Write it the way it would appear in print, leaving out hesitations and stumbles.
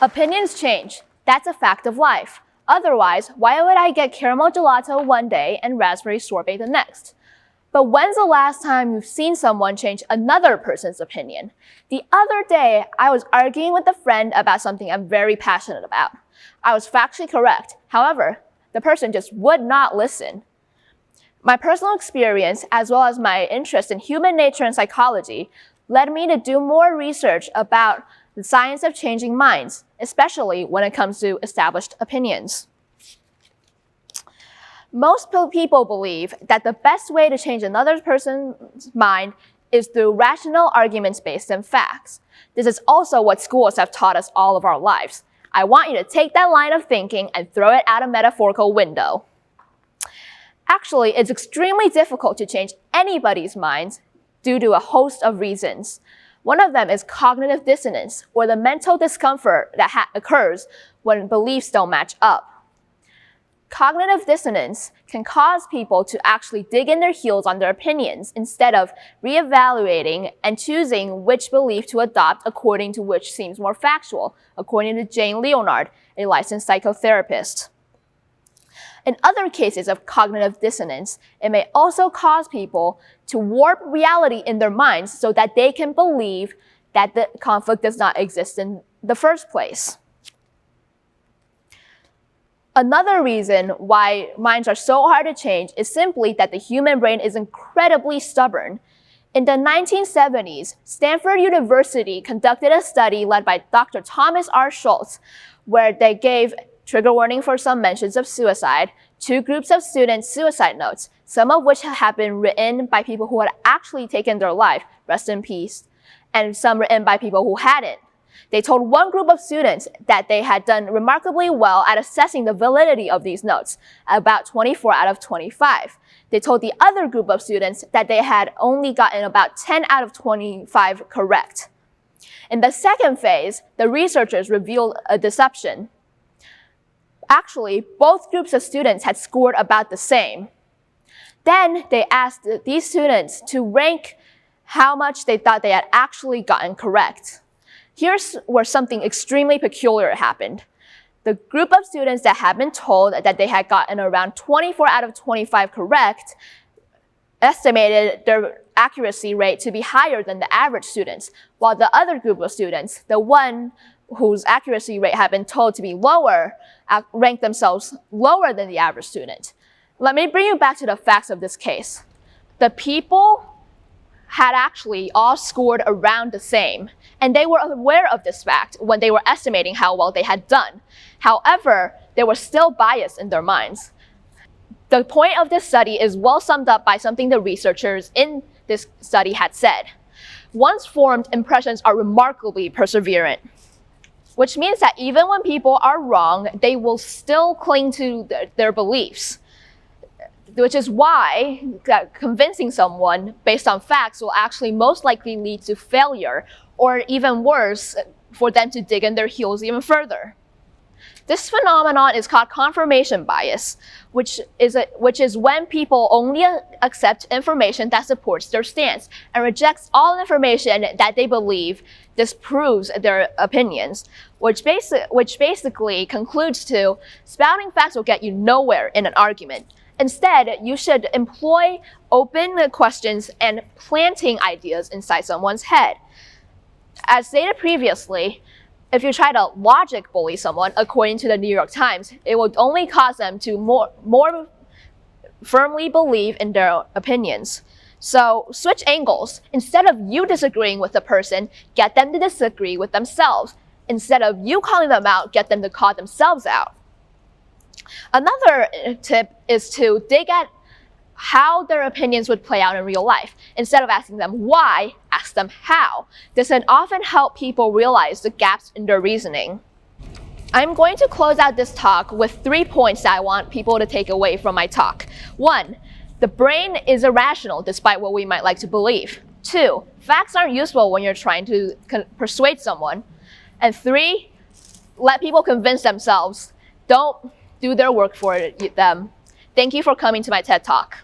Opinions change. That's a fact of life. Otherwise, why would I get caramel gelato one day and raspberry sorbet the next? But when's the last time you've seen someone change another person's opinion? The other day, I was arguing with a friend about something I'm very passionate about. I was factually correct. However, the person just would not listen. My personal experience, as well as my interest in human nature and psychology, led me to do more research about the science of changing minds, especially when it comes to established opinions. Most people believe that the best way to change another person's mind is through rational arguments based on facts. This is also what schools have taught us all of our lives. I want you to take that line of thinking and throw it out a metaphorical window. Actually, it's extremely difficult to change anybody's minds due to a host of reasons. One of them is cognitive dissonance, or the mental discomfort that occurs when beliefs don't match up. Cognitive dissonance can cause people to actually dig in their heels on their opinions instead of reevaluating and choosing which belief to adopt according to which seems more factual, according to Jane Leonard, a licensed psychotherapist. In other cases of cognitive dissonance, it may also cause people to warp reality in their minds so that they can believe that the conflict does not exist in the first place. Another reason why minds are so hard to change is simply that the human brain is incredibly stubborn. In the 1970s, Stanford University conducted a study led by Dr. Thomas R. Schultz, where they gave, trigger warning for some mentions of suicide, 2 groups of students suicide notes, some of which have been written by people who had actually taken their life, rest in peace, and some written by people who hadn't. They told one group of students that they had done remarkably well at assessing the validity of these notes, about 24 out of 25. They told the other group of students that they had only gotten about 10 out of 25 correct. In the second phase, the researchers revealed a deception. Actually, both groups of students had scored about the same. Then they asked these students to rank how much they thought they had actually gotten correct. Here's where something extremely peculiar happened. The group of students that had been told that they had gotten around 24 out of 25 correct estimated their accuracy rate to be higher than the average students, while the other group of students, the one whose accuracy rate had been told to be lower, ranked themselves lower than the average student. Let me bring you back to the facts of this case. The people had actually all scored around the same, and they were aware of this fact when they were estimating how well they had done. However, they were still biased in their minds. The point of this study is well summed up by something the researchers in this study had said. Once formed, impressions are remarkably perseverant, which means that even when people are wrong, they will still cling to their beliefs, which is why convincing someone based on facts will actually most likely lead to failure, or even worse, for them to dig in their heels even further. This phenomenon is called confirmation bias, which is when people only accept information that supports their stance and rejects all information that they believe disproves their opinions, which basically concludes to spouting facts will get you nowhere in an argument. Instead, you should employ open questions and planting ideas inside someone's head. As stated previously, if you try to logic bully someone, according to the New York Times, it will only cause them to more firmly believe in their opinions. So switch angles. Instead of you disagreeing with the person, get them to disagree with themselves. Instead of you calling them out, get them to call themselves out. Another tip is to dig at how their opinions would play out in real life. Instead of asking them why, ask them how. This can often help people realize the gaps in their reasoning. I'm going to close out this talk with 3 points that I want people to take away from my talk. 1, the brain is irrational despite what we might like to believe. 2, facts aren't useful when you're trying to persuade someone. And 3, let people convince themselves. Don't do their work for them. Thank you for coming to my TED Talk.